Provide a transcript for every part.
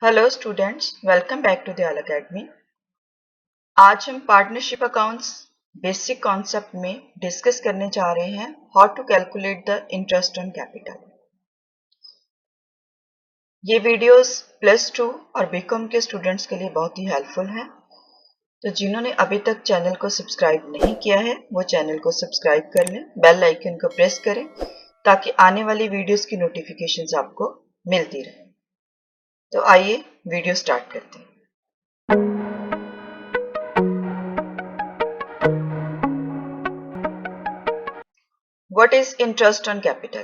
Hello students, welcome back to the Al Academy. आज हम partnership accounts basic concept में discuss करने जा रहे हैं how to calculate the interest on capital. ये वीडियोस +2 और बीकॉम के स्टूडेंट्स के लिए बहुत ही हेल्पफुल हैं। तो जिन्होंने अभी तक चैनल को सब्सक्राइब नहीं किया है वो चैनल को सब्सक्राइब कर लें, बेल आइकन को प्रेस करें ताकि आने वाली वीडियोस की नोटिफिकेशंस आपको मिलती रहे। तो आइए वीडियो स्टार्ट करते हैं। What is interest on capital?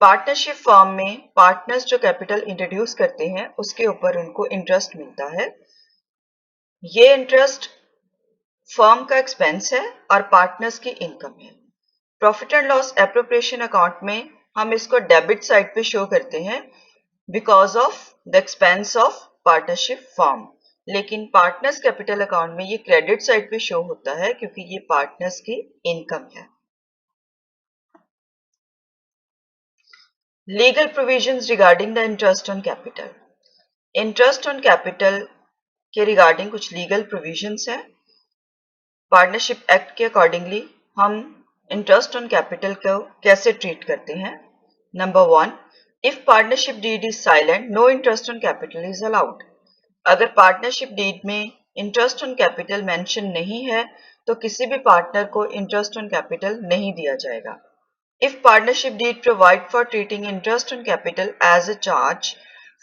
Partnership firm में पार्टनर्स जो कैपिटल इंट्रोड्यूस करते हैं उसके ऊपर उनको इंटरेस्ट मिलता है। ये इंटरेस्ट फर्म का एक्सपेंस है और पार्टनर्स की इनकम है। Profit and loss appropriation account में हम इसको डेबिट साइड पे शो करते हैं because of the expense of partnership firm, लेकिन पार्टनर्स कैपिटल अकाउंट में ये क्रेडिट साइड पे शो होता है क्योंकि ये पार्टनर्स की इनकम है। Legal provisions regarding the interest on capital. Interest on capital के रिगार्डिंग कुछ लीगल प्रोविजंस हैं। पार्टनरशिप एक्ट के अकॉर्डिंगली हम इंटरेस्ट ऑन कैपिटल को कैसे ट्रीट करते हैं। Number 1, if partnership deed is silent no interest on capital is allowed. अगर पार्टनरशिप डीड में इंटरेस्ट ऑन कैपिटल मेंशन नहीं है तो किसी भी पार्टनर को इंटरेस्ट ऑन कैपिटल नहीं दिया जाएगा। If partnership deed provide for treating interest on capital as a charge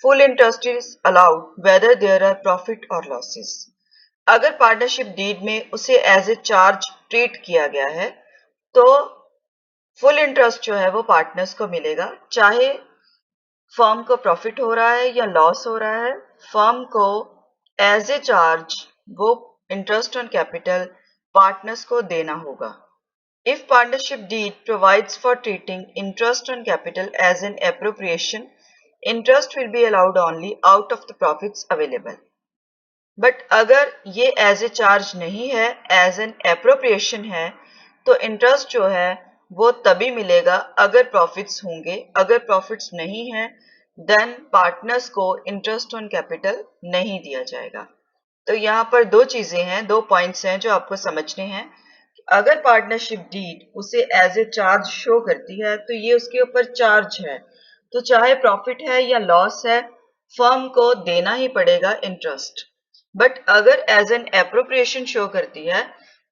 full interest is allowed whether there are profit or losses। अगर पार्टनरशिप डीड में उसे एज ए चार्ज ट्रीट किया गया है तो फुल इंटरेस्ट जो है वो पार्टनर्स को मिलेगा, चाहे फर्म को प्रॉफिट हो रहा है या लॉस हो रहा है। फर्म को एज ए चार्ज वो इंटरेस्ट ऑन कैपिटल पार्टनर्स को देना होगा। If partnership deed provides for treating interest on capital as an appropriation, interest will be allowed only out of the profits available। But अगर ये as a charge नहीं है, as an appropriation है, तो interest जो है वो तभी मिलेगा अगर प्रॉफिट्स होंगे। अगर प्रॉफिट्स नहीं है देन पार्टनर्स को इंटरेस्ट ऑन कैपिटल नहीं दिया जाएगा। तो यहाँ पर दो चीजें हैं, दो पॉइंट्स हैं जो आपको समझने हैं। अगर पार्टनरशिप डीड उसे एज ए चार्ज शो करती है तो ये उसके ऊपर चार्ज है, तो चाहे प्रॉफिट है या लॉस है फर्म को देना ही पड़ेगा इंटरेस्ट। बट अगर एज एन एप्रोप्रिएशन शो करती है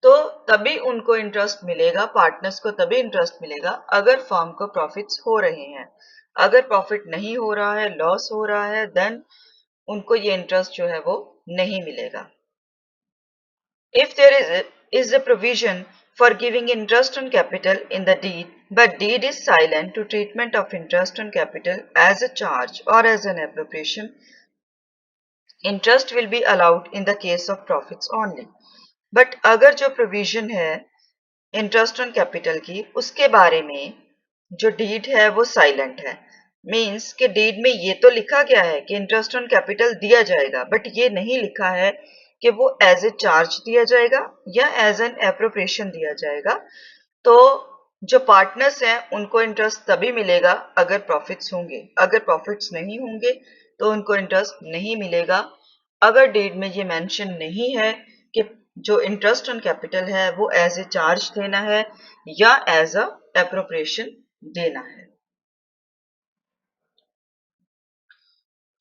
तो तभी उनको इंटरेस्ट मिलेगा, पार्टनर्स को तभी इंटरेस्ट मिलेगा अगर फर्म को प्रॉफिट्स हो रहे हैं। अगर प्रॉफिट नहीं हो रहा है, लॉस हो रहा है, देन उनको ये इंटरेस्ट जो है वो नहीं मिलेगा। If there is a provision for giving interest on capital in the deed, but deed is silent to treatment of interest on capital as a charge or as an appropriation, interest will be allowed in the case of profits only। But अगर जो provision है interest on capital की उसके बारे में जो deed है वो साइलेंट है, मींस कि डीड में ये तो लिखा गया है कि इंटरेस्ट ऑन कैपिटल दिया जाएगा, बट ये नहीं लिखा है कि वो एज ए चार्ज दिया जाएगा या एज एन एप्रोप्रिएशन दिया जाएगा। तो जो पार्टनर्स हैं उनको इंटरेस्ट तभी मिलेगा अगर प्रॉफिट्स होंगे। अगर प्रॉफिट्स नहीं होंगे तो उनको इंटरेस्ट नहीं मिलेगा। अगर डीड में ये मेंशन नहीं है कि जो इंटरेस्ट ऑन कैपिटल है वो एज ए चार्ज देना है या एज अ एप्रोप्रिएशन देना है।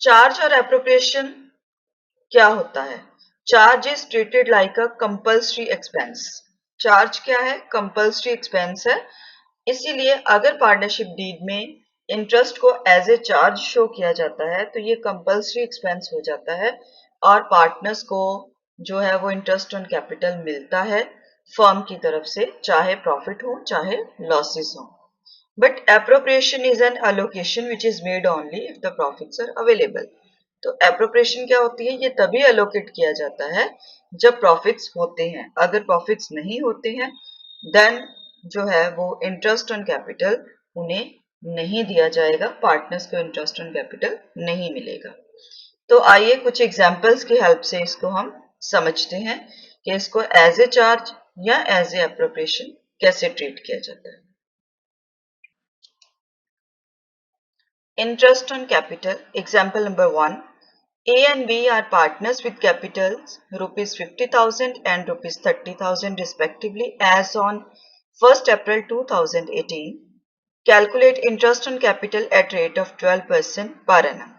चार्ज और एप्रोप्रिएशन क्या होता है? Charge is treated like a compulsory expense. Charge क्या है? कंपल्सरी एक्सपेंस है। इसीलिए अगर पार्टनरशिप डीड में इंटरेस्ट को एज ए चार्ज शो किया जाता है तो ये कंपल्सरी एक्सपेंस हो जाता है और पार्टनर्स को जो है वो इंटरेस्ट ऑन कैपिटल मिलता है फर्म की तरफ से, चाहे प्रॉफिट हो चाहे लॉसेस हो। But appropriation is an allocation which is made only if the profits are available. तो एप्रोप्रिएशन क्या होती है? ये तभी अलोकेट किया जाता है जब प्रॉफिट्स होते हैं। अगर प्रॉफिट्स नहीं होते हैं देन जो है वो इंटरेस्ट ऑन कैपिटल उन्हें नहीं दिया जाएगा, पार्टनर्स को इंटरेस्ट ऑन कैपिटल नहीं मिलेगा। तो आइए कुछ एग्जांपल्स की हेल्प से इसको हम समझते हैं कि इसको एज ए चार्ज या एज ए एप्रोप्रिएशन कैसे ट्रीट किया जाता है। Interest on capital, example number 1, A and B are partners with capitals rupees 50,000 and rupees 30,000 respectively as on 1st April 2018. Calculate interest on capital at rate of 12% per annum.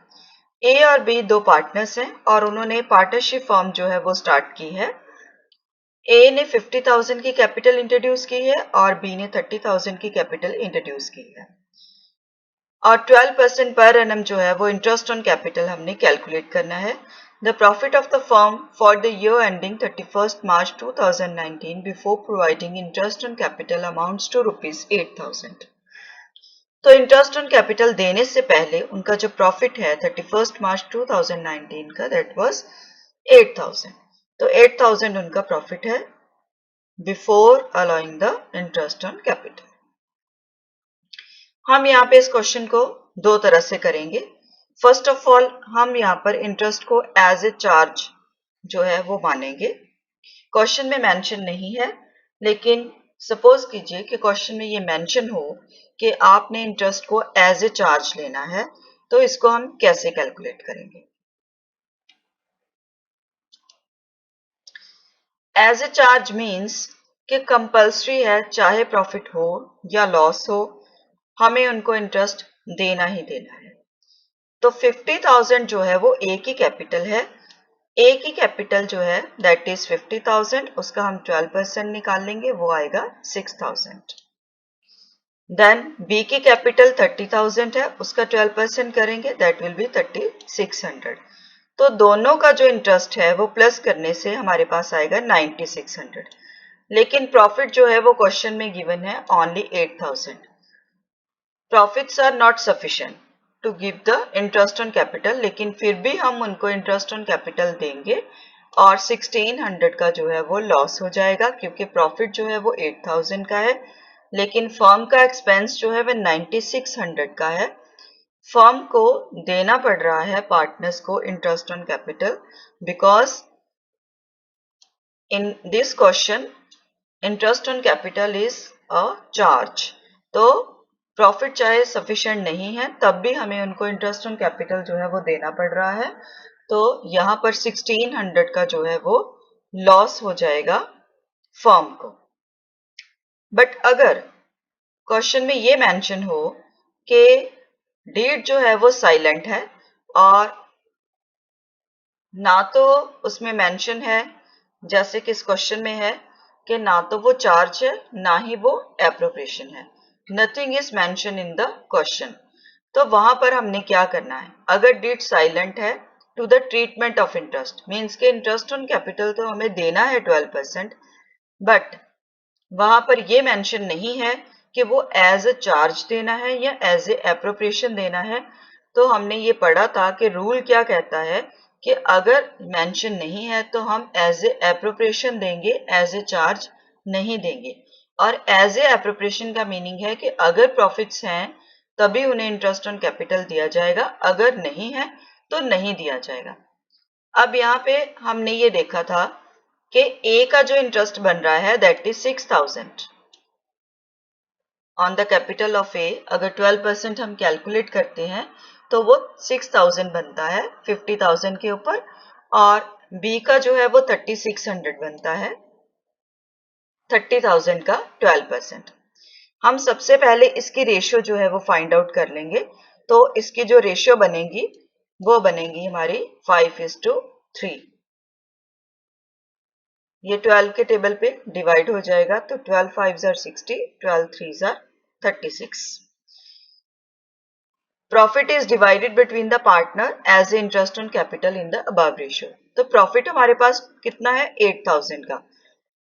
A और B दो partners हैं और उन्होंने partnership form जो है वो start की है। A ने 50,000 की कैपिटल इंट्रोड्यूस की है और B ने 30,000 की कैपिटल इंट्रोड्यूस की है और 12% पर एनम जो है वो इंटरेस्ट ऑन कैपिटल हमने कैलकुलेट करना है। The profit of the firm for the year ending 31 March 2019 before providing interest on capital amounts to rupees 8,000। तो इंटरेस्ट ऑन कैपिटल देने से पहले उनका जो प्रॉफिट है 31 मार्च 2019 का दैट वाज 8,000। तो 8,000 उनका प्रॉफिट है before allowing the interest on capital. हम यहाँ पे इस क्वेश्चन को दो तरह से करेंगे। फर्स्ट ऑफ ऑल हम यहाँ पर इंटरेस्ट को एज ए चार्ज जो है वो मानेंगे। क्वेश्चन में मेंशन नहीं है, लेकिन सपोज कीजिए कि क्वेश्चन में ये मेंशन हो कि आपने इंटरेस्ट को एज ए चार्ज लेना है, तो इसको हम कैसे कैलकुलेट करेंगे। एज ए चार्ज मीन्स कि कंपल्सरी है, चाहे प्रॉफिट हो या लॉस हो, हमें उनको इंटरेस्ट देना ही देना है। तो 50,000 जो है वो ए की कैपिटल है। ए की कैपिटल जो है दैट इज 50,000, उसका हम 12% निकाल लेंगे, वो आएगा 6,000। देन बी की कैपिटल 30,000 है, उसका 12% करेंगे दैट विल बी 3,600। तो दोनों का जो इंटरेस्ट है वो प्लस करने से हमारे पास आएगा 9,600। लेकिन प्रॉफिट जो है वो क्वेश्चन में गिवन है only 8,000। Profits are not sufficient to give the interest on capital, लेकिन फिर भी हम उनको इंटरेस्ट ऑन कैपिटल देंगे और 1,600 का जो है वो लॉस हो जाएगा, क्योंकि प्रॉफिट जो है वो 8,000 का है, लेकिन फर्म का एक्सपेंस जो है वो 9,600 का है। फर्म को देना पड़ रहा है पार्टनर्स को interest on capital, because in this question interest on capital is a charge. तो प्रॉफिट चाहे सफिशिएंट नहीं है तब भी हमें उनको इंटरेस्ट ऑन कैपिटल जो है वो देना पड़ रहा है। तो यहाँ पर 1,600 का जो है वो लॉस हो जाएगा फर्म को। बट अगर क्वेश्चन में ये मेंशन हो कि डीड जो है वो साइलेंट है और ना तो उसमें मेंशन है, जैसे कि इस क्वेश्चन में है कि ना तो वो चार्ज है ना ही वो एप्रोप्रिएशन है, nothing is mention in the question, तो वहां पर हमने क्या करना है। अगर डीड साइलेंट है to the treatment of interest means के इंटरेस्ट ऑन कैपिटल तो हमें देना है 12%, बट वहां पर ये मेंशन नहीं है कि वो एज ए चार्ज देना है या एज ए एप्रोप्रिएशन देना है। तो हमने ये पढ़ा था कि रूल क्या कहता है कि अगर मेंशन नहीं है तो हम एज ए एप्रोप्रिएशन देंगे, एज ए चार्ज नहीं देंगे। और एज ए एप्रोप्रिएशन का मीनिंग है कि अगर प्रॉफिट्स हैं तभी उन्हें इंटरेस्ट ऑन कैपिटल दिया जाएगा, अगर नहीं है तो नहीं दिया जाएगा। अब यहाँ पे हमने ये देखा था कि ए का जो इंटरेस्ट बन रहा है that is 6,000 on the capital of a. अगर 12% हम कैलकुलेट करते हैं तो वो 6,000 बनता है 50,000 के ऊपर, और बी का जो है वो 3,600 बनता है 30,000 का 12%। हम सबसे पहले इसकी रेशियो जो है वो फाइंड आउट कर लेंगे। तो इसकी जो रेशियो बनेगी वो बनेगी हमारी 5:3। ये 12 के टेबल पे डिवाइड हो जाएगा, तो 12 5s are 60, 12 3s are 36। Profit is divided between the partner as a interest on capital in the above ratio. तो प्रॉफिट हमारे पास कितना है 8,000 का।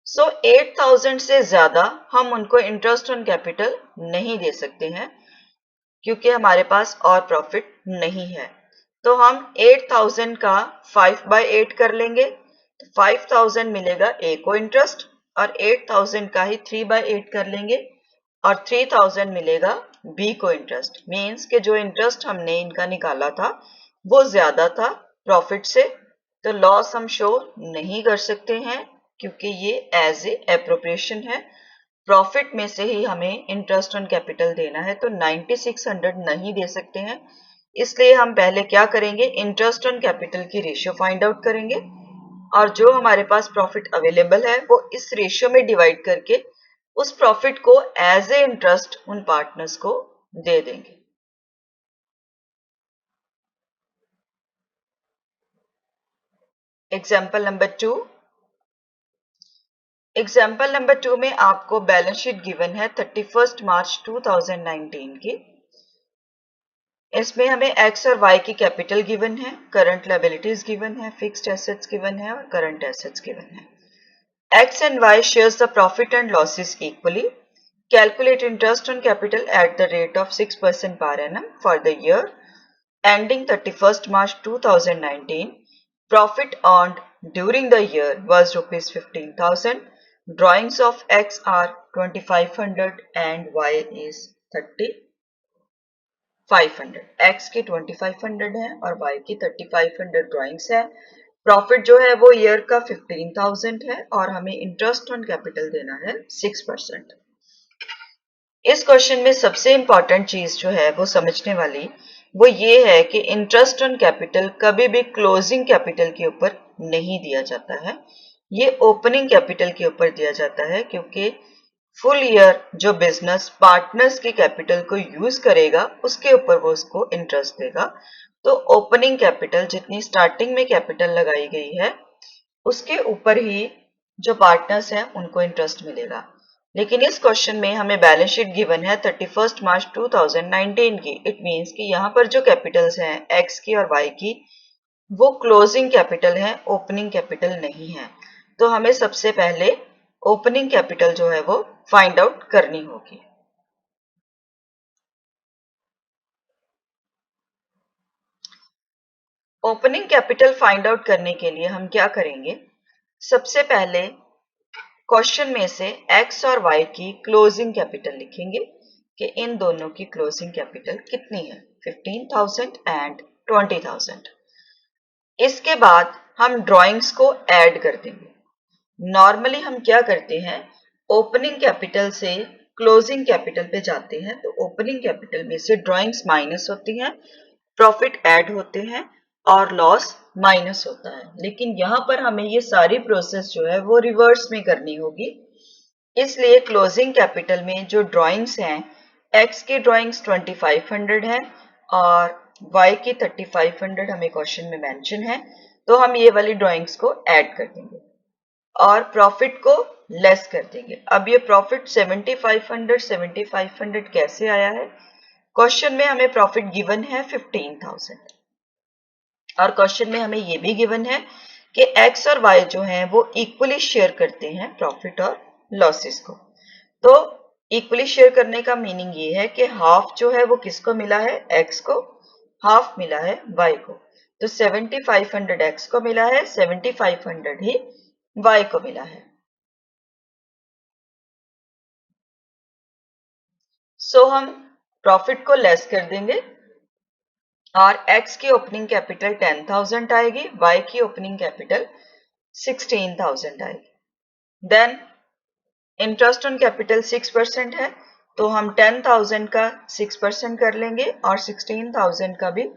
सो 8,000 से ज्यादा हम उनको इंटरेस्ट ऑन कैपिटल नहीं दे सकते हैं, क्योंकि हमारे पास और प्रॉफिट नहीं है। तो हम 8,000 का 5/8 कर लेंगे, 5,000 मिलेगा ए को इंटरेस्ट और 8,000 का ही 3/8 कर लेंगे और 3,000 मिलेगा बी को इंटरेस्ट। मीन्स कि जो इंटरेस्ट हमने इनका निकाला था वो ज्यादा था प्रॉफिट से, तो लॉस हम शो नहीं कर सकते हैं क्योंकि ये एज ए एप्रोप्रिएशन है। प्रॉफिट में से ही हमें इंटरेस्ट ऑन कैपिटल देना है, तो 9,600 नहीं दे सकते हैं, इसलिए हम पहले क्या करेंगे, इंटरेस्ट ऑन कैपिटल की रेशियो फाइंड आउट करेंगे और जो हमारे पास प्रॉफिट अवेलेबल है वो इस रेशियो में डिवाइड करके उस प्रॉफिट को एज ए इंटरेस्ट उन पार्टनर्स को दे देंगे। Example number 2। एग्जाम्पल नंबर 2 में आपको बैलेंस शीट गिवन है 31 मार्च 2019 की। इसमें हमें एक्स और वाई की कैपिटल गिवन है, करंट लायबिलिटीज गिवन है, फिक्स्ड एसेट्स गिवन है और करंट एसेट्स गिवन है। X and Y shares the profit and losses equally. Calculate interest on capital at the rate of 6% per annum for the year ending 31st March 2019. Profit earned during the year was rupees 15,000. Drawings of X are 2500 and Y is 3500. X की 2500 है और Y की 3500 drawings है। Profit जो है वो year का 15,000 है और हमें इंटरेस्ट ऑन कैपिटल देना है 6%। इस क्वेश्चन में सबसे इंपॉर्टेंट चीज जो है वो समझने वाली वो ये है कि इंटरेस्ट ऑन कैपिटल कभी भी क्लोजिंग कैपिटल के ऊपर नहीं दिया जाता है, ये ओपनिंग कैपिटल के ऊपर दिया जाता है, क्योंकि फुल ईयर जो बिजनेस पार्टनर्स की कैपिटल को यूज करेगा उसके ऊपर वो उसको इंटरेस्ट देगा। तो ओपनिंग कैपिटल जितनी स्टार्टिंग में कैपिटल लगाई गई है उसके ऊपर ही जो पार्टनर्स हैं उनको इंटरेस्ट मिलेगा। लेकिन इस क्वेश्चन में हमें बैलेंस शीट गिवन है 31 मार्च 2019 की। इट मींस कि यहाँ पर जो कैपिटल्स हैं एक्स की और वाई की वो क्लोजिंग कैपिटल है, ओपनिंग कैपिटल नहीं है। तो हमें सबसे पहले ओपनिंग कैपिटल जो है वो फाइंड आउट करनी होगी। ओपनिंग कैपिटल फाइंड आउट करने के लिए हम क्या करेंगे, सबसे पहले क्वेश्चन में से एक्स और वाई की क्लोजिंग कैपिटल लिखेंगे कि इन दोनों की क्लोजिंग कैपिटल कितनी है, 15,000 एंड 20,000। इसके बाद हम ड्राइंग्स को ऐड कर देंगे। नॉर्मली हम क्या करते हैं, ओपनिंग कैपिटल से क्लोजिंग कैपिटल पे जाते हैं तो ओपनिंग कैपिटल में से ड्राइंग्स माइनस होती हैं, प्रॉफिट ऐड होते हैं और लॉस माइनस होता है। लेकिन यहाँ पर हमें ये सारी प्रोसेस जो है वो रिवर्स में करनी होगी। इसलिए क्लोजिंग कैपिटल में जो ड्राइंग्स हैं, एक्स की ड्राइंग्स 2500 है और वाई की 3500 हमें क्वेश्चन में मेंशन है, तो हम ये वाली ड्राइंग्स को ऐड कर देंगे और प्रॉफिट को लेस कर देंगे। अब ये प्रॉफिट 7500 कैसे आया है, क्वेश्चन में हमें प्रॉफिट गिवन है 15,000 और क्वेश्चन में हमें ये भी गिवन है कि एक्स और वाई जो हैं वो इक्वली शेयर करते हैं प्रॉफिट और लॉसेस को। तो इक्वली शेयर करने का मीनिंग ये है कि हाफ जो है वो किसको मिला है, एक्स को, हाफ मिला है वाई को। तो 7500 एक्स को मिला है, 7500 ही वाई को मिला है। सो हम प्रॉफिट को लेस कर देंगे और x की ओपनिंग कैपिटल 10,000 आएगी, y की ओपनिंग कैपिटल 16,000 आएगी। देन इंटरेस्ट ऑन कैपिटल 6% है, तो हम 10,000 का 6% कर लेंगे और 16,000 का भी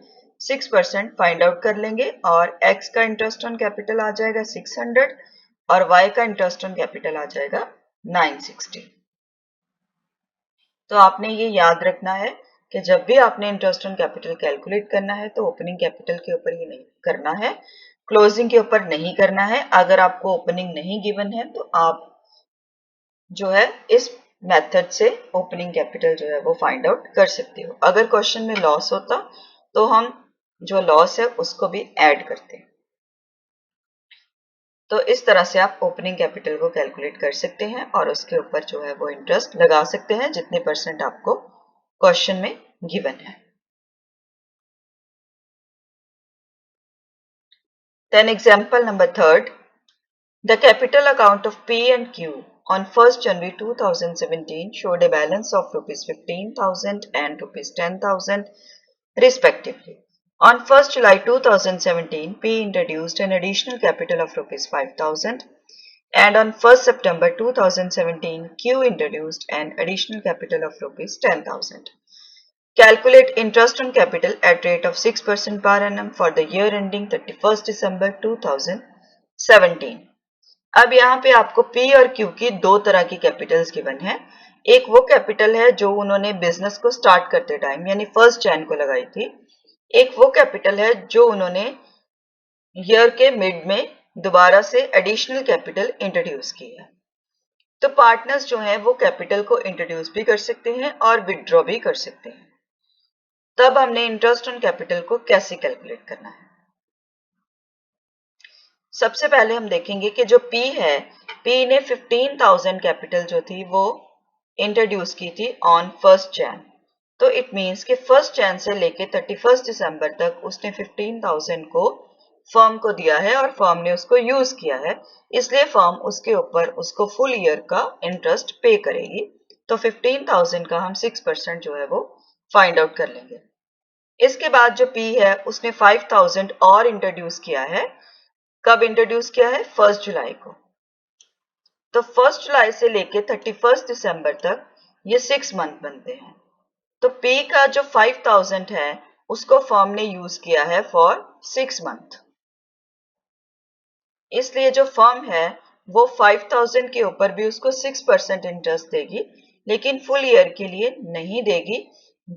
6% फाइंड आउट कर लेंगे और x का इंटरेस्ट ऑन कैपिटल आ जाएगा 600 और y का इंटरेस्ट ऑन कैपिटल आ जाएगा 960। तो आपने ये याद रखना है कि जब भी आपने इंटरेस्ट ऑन कैपिटल कैलकुलेट करना है तो ओपनिंग कैपिटल के ऊपर ही नहीं करना है, क्लोजिंग के ऊपर नहीं करना है। अगर आपको ओपनिंग नहीं गिवन है तो आप जो है इस मेथड से ओपनिंग कैपिटल जो है वो फाइंड आउट कर सकते हो। अगर क्वेश्चन में लॉस होता तो हम जो लॉस है उसको भी ऐड करते हैं। तो इस तरह से आप ओपनिंग कैपिटल को कैलकुलेट कर सकते हैं और उसके ऊपर जो है वो इंटरेस्ट लगा सकते हैं जितने परसेंट आपको क्वेश्चन में गिवन है। Then example number 3rd, the capital account of P and Q on 1st January 2017 showed a balance of rupees 15,000 and rupees 10,000 respectively. On 1st July 2017, P introduced an additional capital of rupees 5,000 and on 1st September 2017, Q introduced an additional capital of rupees 10,000. Calculate interest on capital at rate of 6% per annum for the year ending 31st December 2017. अब यहाँ पे आपको P और Q की दो तरह की Capitals given है। एक वो कैपिटल है जो उन्होंने बिजनेस को स्टार्ट करते टाइम यानी 1 जनवरी को लगाई थी। एक वो कैपिटल है जो उन्होंने ईयर के मिड में दोबारा से एडिशनल कैपिटल इंट्रोड्यूस की है। तो पार्टनर्स जो हैं वो कैपिटल को इंट्रोड्यूस भी कर सकते हैं और विथड्रॉ भी कर सकते हैं। तब हमने इंटरेस्ट ऑन कैपिटल को कैसे कैलकुलेट करना है। सबसे पहले हम देखेंगे कि जो P है, P ने 15,000 कैपिटल जो थी वो इंट्रोड्यूस की थी ऑन 1 जनवरी। तो इट मींस कि 1 जनवरी से लेके 31 दिसंबर तक उसने 15,000 को फर्म को दिया है और फर्म ने उसको यूज किया है, इसलिए फर्म उसके ऊपर उसको फुल ईयर का इंटरेस्ट पे करेगी। तो 15,000 का हम 6% जो है वो फाइंड आउट कर लेंगे। इसके बाद जो P है उसने 5,000 और इंट्रोड्यूस किया है। कब इंट्रोड्यूस किया है? 1 जुलाई को। तो 1 जुलाई से लेके 31 दिसंबर तक ये 6 मंथ बनते हैं। तो P का जो 5,000 है उसको फर्म ने यूज किया है फॉर 6 मंथ। इसलिए जो फर्म है वो 5,000 के ऊपर भी उसको 6% इंटरेस्ट देगी, लेकिन फुल ईयर के लिए नहीं देगी।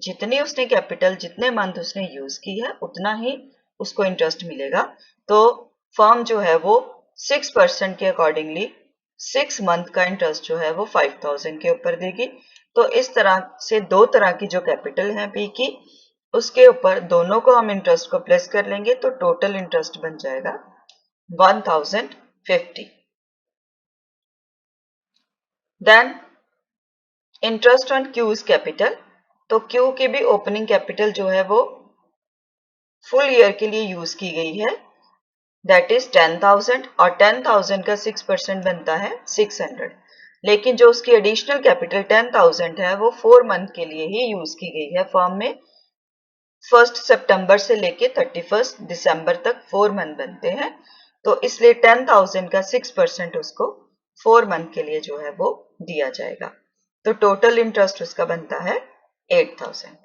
जितनी उसने कैपिटल जितने मंथ उसने यूज की है उतना ही उसको इंटरेस्ट मिलेगा। तो फर्म जो है वो 6% के अकॉर्डिंगली 6 मंथ का इंटरेस्ट जो है वो 5,000 के ऊपर देगी। तो इस तरह से दो तरह की जो कैपिटल है P की, उसके ऊपर दोनों को हम इंटरेस्ट को प्लेस कर लेंगे तो टोटल इंटरेस्ट बन जाएगा 1050। Then interest on Q's capital. तो Q की भी ओपनिंग कैपिटल जो है वो फुल ईयर के लिए यूज की गई है, दैट इज 10,000 और 10,000 का 6% बनता है 600। लेकिन जो उसकी एडिशनल कैपिटल 10,000 है वो 4 मंथ के लिए ही यूज की गई है फर्म में। 1 सितंबर से लेके 31 दिसंबर तक 4 मंथ बनते हैं, तो इसलिए 10,000 का 6% उसको 4 मंथ के लिए जो है वो दिया जाएगा। तो टोटल इंटरेस्ट उसका बनता है 8,000।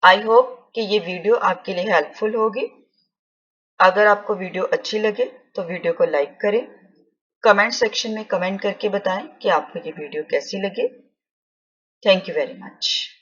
आई होप कि ये वीडियो आपके लिए हेल्पफुल होगी। अगर आपको वीडियो अच्छी लगे तो वीडियो को लाइक करें, कमेंट सेक्शन में कमेंट करके बताएं कि आपको ये वीडियो कैसी लगे। Thank you very much.